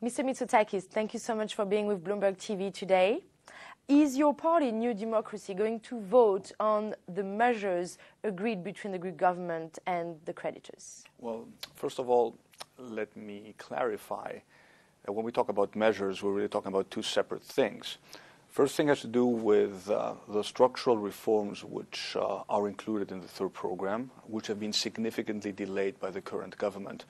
Mr. Mητσοτάκη, thank you so much for being with Bloomberg TV today. Is your party, New Democracy, going to vote on the measures agreed between the Greek government and the creditors? Well, first of all, let me clarify that when we talk about measures, we're really talking about two separate things. First thing has to do with the structural reforms which are included in the third program, which have been significantly delayed by the current government.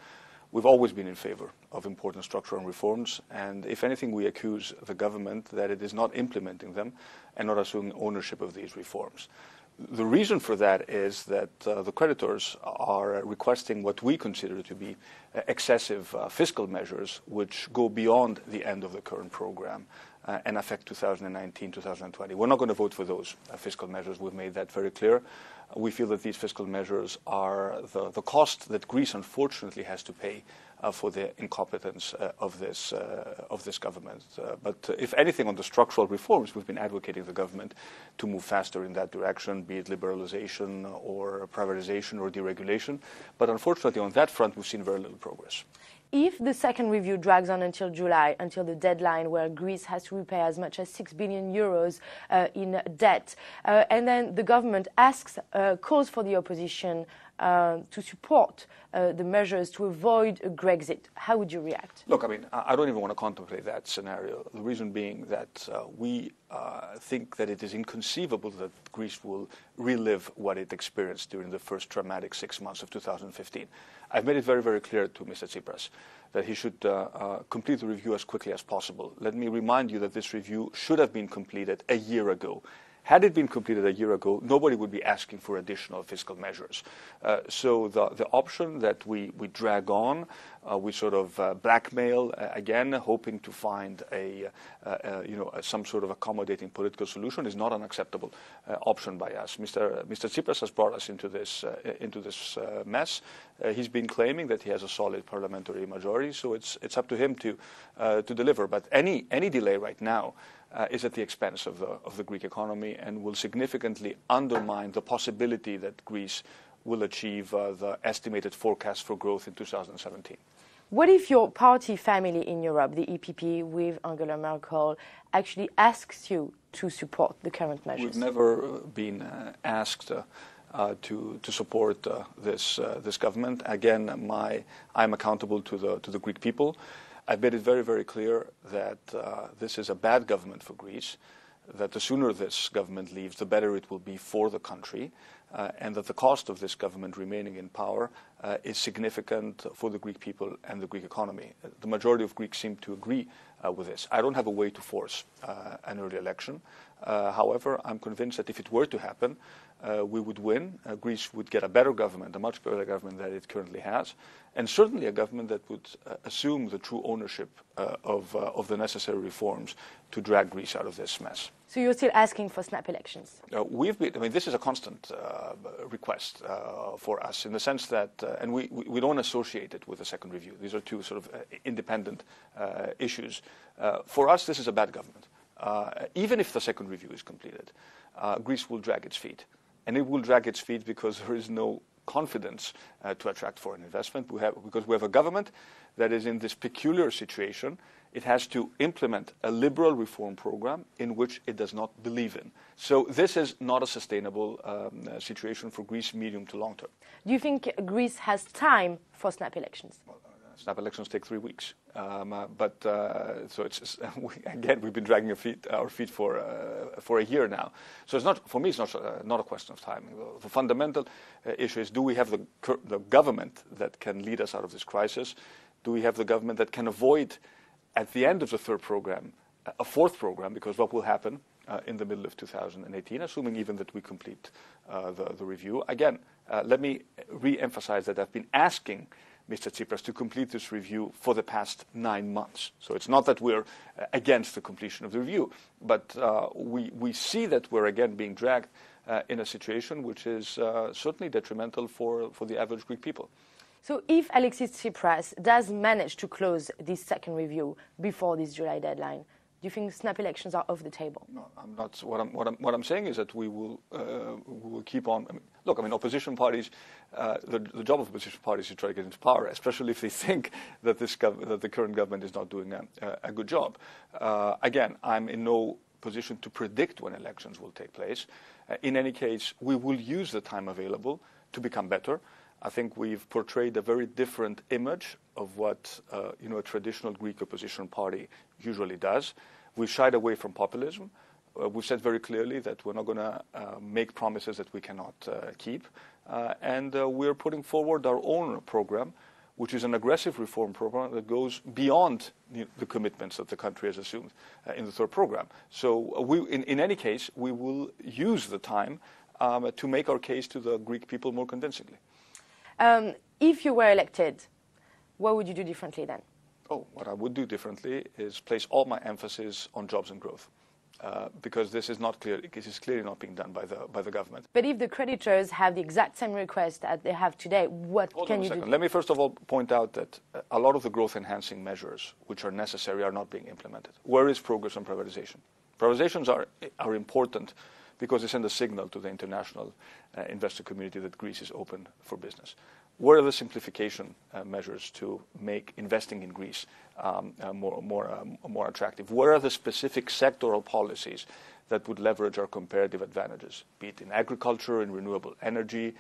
We've always been in favor of important structural reforms, and if anything, we accuse the government that it is not implementing them and not assuming ownership of these reforms. The reason for that is that the creditors are requesting what we consider to be excessive fiscal measures which go beyond the end of the current program and affect 2019, 2020. We're not going to vote for those fiscal measures. We've made that very clear. We feel that these fiscal measures are the cost that Greece unfortunately has to pay for the incompetence of this government. But if anything, on the structural reforms, we've been advocating the government to move faster in that direction, be it liberalization or privatization or deregulation. But unfortunately, on that front, we've seen very little progress. If the second review drags on until July, until the deadline where Greece has to repay as much as 6 billion euros in debt, and then the government calls for the opposition to support the measures to avoid a Grexit, how would you react? Look, I mean, I don't even want to contemplate that scenario. The reason being that we think that it is inconceivable that Greece will relive what it experienced during the first traumatic 6 months of 2015. I've made it very, very clear to Mr. Tsipras that he should complete the review as quickly as possible. Let me remind you that this review should have been completed a year ago. Had it been completed a year ago, nobody would be asking for additional fiscal measures. So the option that we drag on, we sort of blackmail again, hoping to find some sort of accommodating political solution is not an acceptable option by us. Mr. Tsipras has brought us into this mess. He's been claiming that he has a solid parliamentary majority, so it's up to him to deliver. But any delay right now is at the expense of the Greek economy and will significantly undermine the possibility that Greece will achieve the estimated forecast for growth in 2017. What if your party family in Europe, the EPP with Angela Merkel, actually asks you to support the current measures? We've never been asked to support this government. Again, I'm accountable to the Greek people. I've made it very, very clear that this is a bad government for Greece, that the sooner this government leaves, the better it will be for the country, and that the cost of this government remaining in power is significant for the Greek people and the Greek economy. The majority of Greeks seem to agree with this. I don't have a way to force an early election. However, I'm convinced that if it were to happen, we would win. Greece would get a better government, a much better government than it currently has, and certainly a government that would assume the true ownership of the necessary reforms to drag Greece out of this mess. So you're still asking for snap elections? This is a constant request for us in the sense that, and we don't associate it with the second review. These are two sort of independent issues. For us, this is a bad government. Even if the second review is completed, Greece will drag its feet. And it will drag its feet because there is no confidence to attract foreign investment. Because we have a government that is in this peculiar situation. It has to implement a liberal reform program in which it does not believe in. So this is not a sustainable situation for Greece medium to long term. Do you think Greece has time for snap elections? Well, snap elections take 3 weeks. So it's again, we've been dragging our feet for a year now. So it's not, for me, it's not a question of timing. The fundamental issue is: do we have the government that can lead us out of this crisis? Do we have the government that can avoid, at the end of the third program, a fourth program? Because what will happen in the middle of 2018, assuming even that we complete the review? Again, let me re-emphasize that I've been asking Mr. Tsipras to complete this review for the past 9 months. So it's not that we're against the completion of the review, but we see that we're again being dragged in a situation which is certainly detrimental for the average Greek people. So if Alexis Tsipras does manage to close this second review before this July deadline, Do you think snap elections are off the table? No, I'm not. What I'm saying is that we will keep on. Look, opposition parties. The job of opposition parties is to try to get into power, especially if they think that that the current government is not doing a good job. Again, I'm in no position to predict when elections will take place. In any case, we will use the time available to become better. I think we've portrayed a very different image of what a traditional Greek opposition party usually does. We've shied away from populism. We've said very clearly that we're not going to make promises that we cannot keep. And we're putting forward our own program, which is an aggressive reform program that goes beyond the commitments that the country has assumed in the third program. So in any case, we will use the time to make our case to the Greek people more convincingly. If you were elected, what would you do differently then? What I would do differently is place all my emphasis on jobs and growth, because this is clearly not being done by the government. But if the creditors have the exact same request that they have today, what can you do? Let me first of all point out that a lot of the growth-enhancing measures which are necessary are not being implemented. Where is progress on privatization? Privatizations are important because they send a signal to the international investor community that Greece is open for business. Where are the simplification measures to make investing in Greece more attractive? Where are the specific sectoral policies that would leverage our comparative advantages, be it in agriculture, in renewable energy,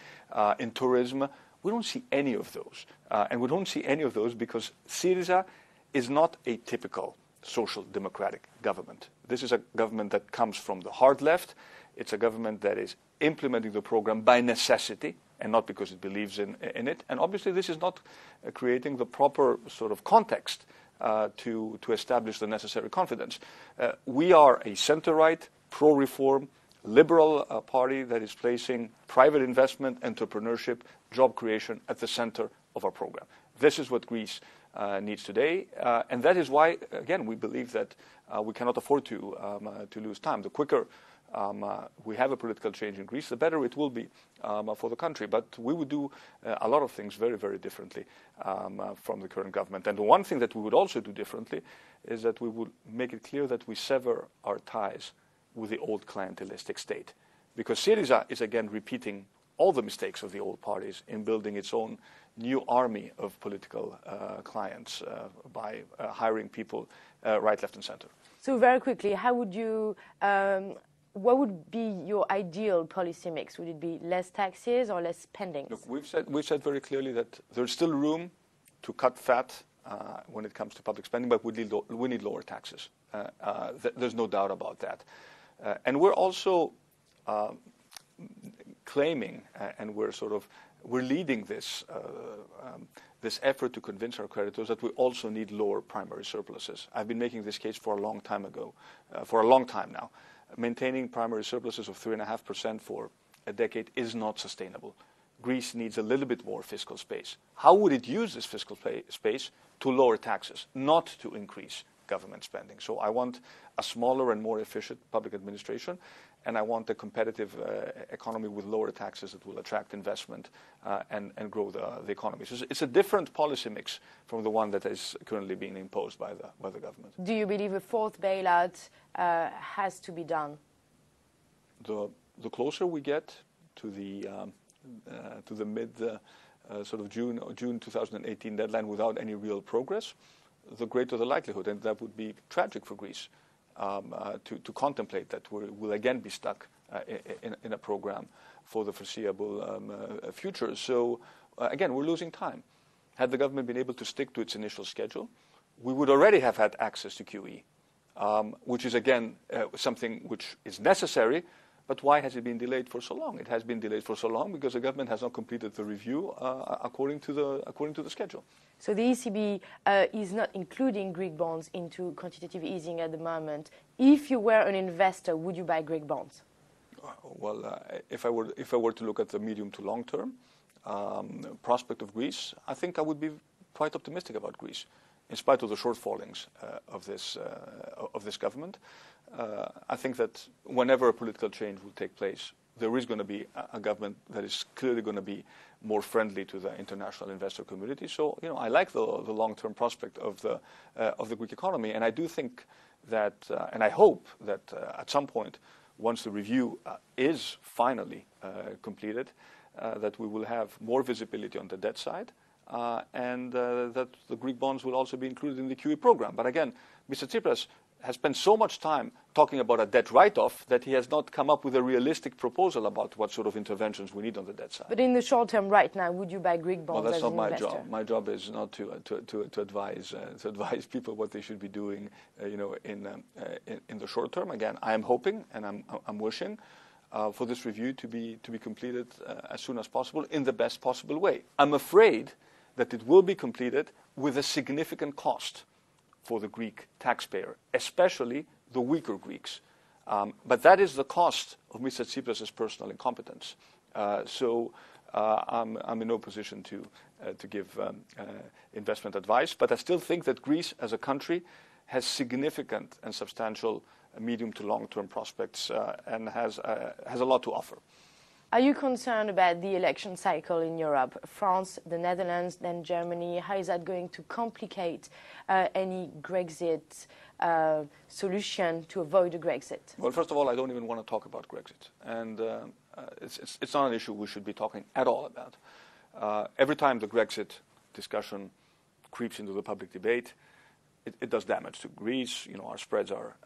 in tourism? We don't see any of those. And we don't see any of those because Syriza is not a typical social democratic government. This is a government that comes from the hard left. It's a government that is implementing the program by necessity and not because it believes in it. And obviously this is not creating the proper sort of context to establish the necessary confidence. We are a center-right, pro-reform, liberal party that is placing private investment, entrepreneurship, job creation at the center of our program. This is what Greece needs today. And that is why, again, we believe that we cannot afford to lose time. The quicker we have a political change in Greece, the better it will be for the country. But we would do a lot of things very, very differently from the current government. And the one thing that we would also do differently is that we would make it clear that we sever our ties with the old clientelistic state. Because Syriza is again repeating all the mistakes of the old parties in building its own new army of political clients by hiring people right, left and center. So very quickly, how would you... what would be your ideal policy mix? Would it be less taxes or less spending? Look, we've said very clearly that there's still room to cut fat when it comes to public spending, but we need lower taxes. There's no doubt about that. And we're also claiming, and we're leading this effort to convince our creditors that we also need lower primary surpluses. I've been making this case for a long time now. Maintaining primary surpluses of 3.5% for a decade is not sustainable. Greece needs a little bit more fiscal space. How would it use this fiscal space? To lower taxes, not to increase government spending. So I want a smaller and more efficient public administration, and I want a competitive economy with lower taxes that will attract investment and grow the economy. So it's a different policy mix from the one that is currently being imposed by the government. Do you believe a fourth bailout has to be done? The closer we get to the mid sort of June 2018 deadline without any real progress, the greater the likelihood, and that would be tragic for Greece to contemplate that we'll again be stuck in a program for the foreseeable future. So again, we're losing time. Had the government been able to stick to its initial schedule, we would already have had access to QE, which is again something which is necessary. But why has it been delayed for so long? It has been delayed for so long because the government has not completed the review according to the schedule. So the ECB is not including Greek bonds into quantitative easing at the moment. If you were an investor, would you buy Greek bonds? Well, if I were to look at the medium to long term prospect of Greece, I think I would be quite optimistic about Greece, in spite of the shortfallings of this government. I think that whenever a political change will take place, there is going to be a government that is clearly going to be more friendly to the international investor community. So, I like the long-term prospect of the Greek economy, and I do think that, and I hope that at some point, once the review is finally completed, that we will have more visibility on the debt side, and that the Greek bonds will also be included in the QE program. But again, Mr. Tsipras has spent so much time talking about a debt write-off that he has not come up with a realistic proposal about what sort of interventions we need on the debt side. But in the short term, right now, would you buy Greek bonds as an investor? Well, that's not my job. My job is not to advise people what they should be doing, in the short term. Again, I am hoping and I'm wishing for this review to be completed as soon as possible in the best possible way. I'm afraid that it will be completed with a significant cost for the Greek taxpayer, especially the weaker Greeks. But that is the cost of Mr. Tsipras' personal incompetence. So I'm in no position to give investment advice, but I still think that Greece as a country has significant and substantial medium to long-term prospects and has a lot to offer. Are you concerned about the election cycle in Europe? France, the Netherlands, then Germany. How is that going to complicate any Grexit solution to avoid a Grexit? Well, first of all, I don't even want to talk about Grexit. And it's not an issue we should be talking at all about. Every time the Grexit discussion creeps into the public debate, it does damage to Greece. Our spreads are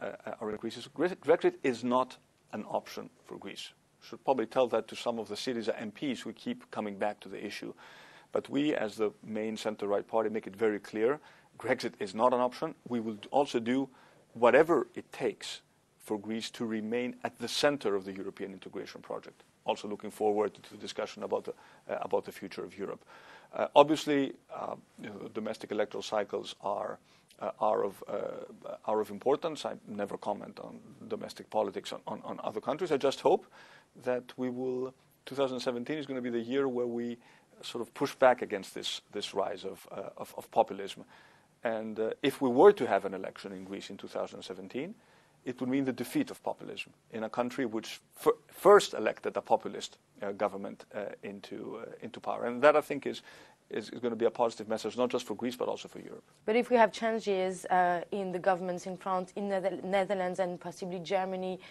increasing. Grexit is not an option for Greece. Should probably tell that to some of the Syriza MPs who keep coming back to the issue. But we, as the main centre-right party, make it very clear Grexit is not an option. We will also do whatever it takes for Greece to remain at the centre of the European integration project. Also looking forward to the discussion about the future of Europe. Obviously, domestic electoral cycles are of importance. I never comment on domestic politics on other countries. I just hope that 2017 is going to be the year where we sort of push back against this rise of populism. And if we were to have an election in Greece in 2017, it would mean the defeat of populism in a country which first elected a populist government into power. And that, I think, is going to be a positive message, not just for Greece, but also for Europe. But if we have changes in the governments in France, in the Netherlands, and possibly Germany,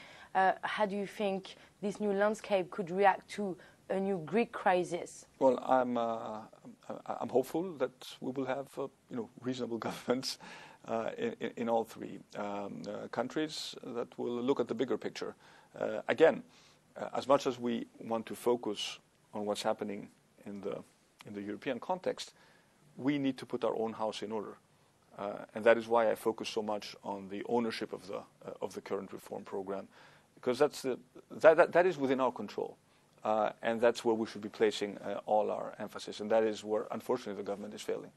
how do you think this new landscape could react to a new Greek crisis? Well, I'm hopeful that we will have reasonable governments in all three countries that will look at the bigger picture. Again, as much as we want to focus on what's happening in the European context, we need to put our own house in order. And that is why I focus so much on the ownership of the current reform program, because that is within our control. And that's where we should be placing all our emphasis. And that is where, unfortunately, the government is failing.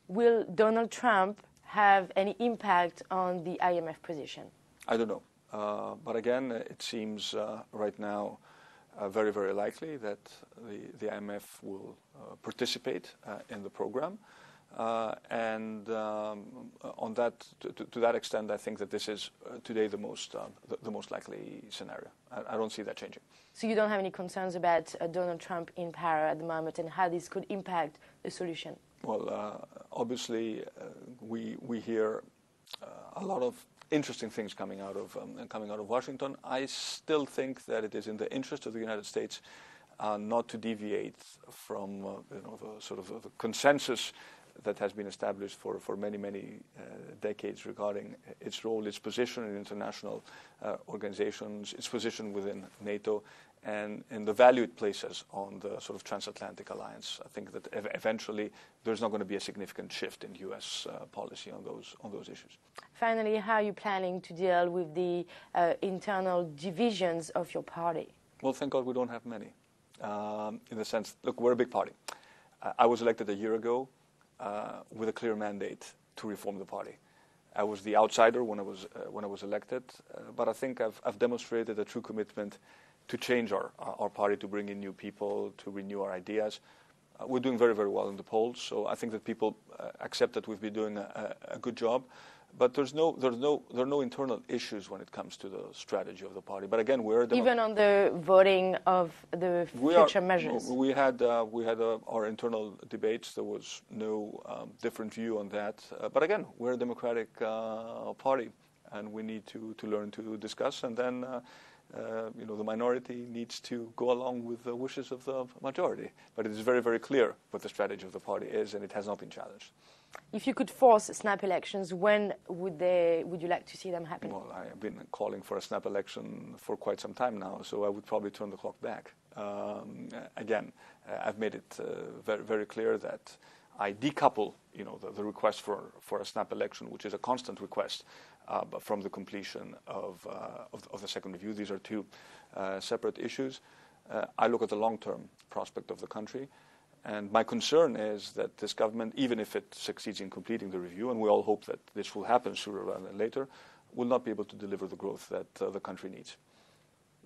Will Donald Trump have any impact on the IMF position? I don't know. But again, it seems right now very, very likely that the IMF will participate in the program. And on that, to that extent, I think that this is today the most likely scenario. I don't see that changing. So you don't have any concerns about Donald Trump in power at the moment and how this could impact the solution? Well, obviously, we hear a lot of interesting things coming out of Washington. I still think that it is in the interest of the United States not to deviate from the sort of the consensus that has been established for many decades regarding its role, its position in international organizations, its position within NATO, and the value it places on the sort of transatlantic alliance. I think that eventually there's not going to be a significant shift in U.S. policy on those issues. Finally, how are you planning to deal with the internal divisions of your party? Well, thank God we don't have many. In the sense, look, we're a big party. I was elected a year ago with a clear mandate to reform the party. I was the outsider when I was elected, but I think I've demonstrated a true commitment to change our party, to bring in new people, to renew our ideas. We're doing very, very well in the polls, so I think that people accept that we've been doing a good job. But there are no internal issues when it comes to the strategy of the party. But again, even on the voting of the future measures. We had our internal debates. There was no different view on that. But again, we're a democratic party, and we need to learn to discuss. And then, the minority needs to go along with the wishes of the majority. But it is very, very clear what the strategy of the party is, and it has not been challenged. If you could force snap elections, when would you like to see them happen? Well, I have been calling for a snap election for quite some time now, so I would probably turn the clock back. Again, I've made it very, very clear that I decouple, the request for a snap election, which is a constant request, from the completion of the second review. These are two separate issues. I look at the long-term prospect of the country. And my concern is that this government, even if it succeeds in completing the review, and we all hope that this will happen sooner rather than later, will not be able to deliver the growth that the country needs.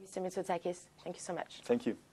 Mr. Mitsoutakis, thank you so much. Thank you.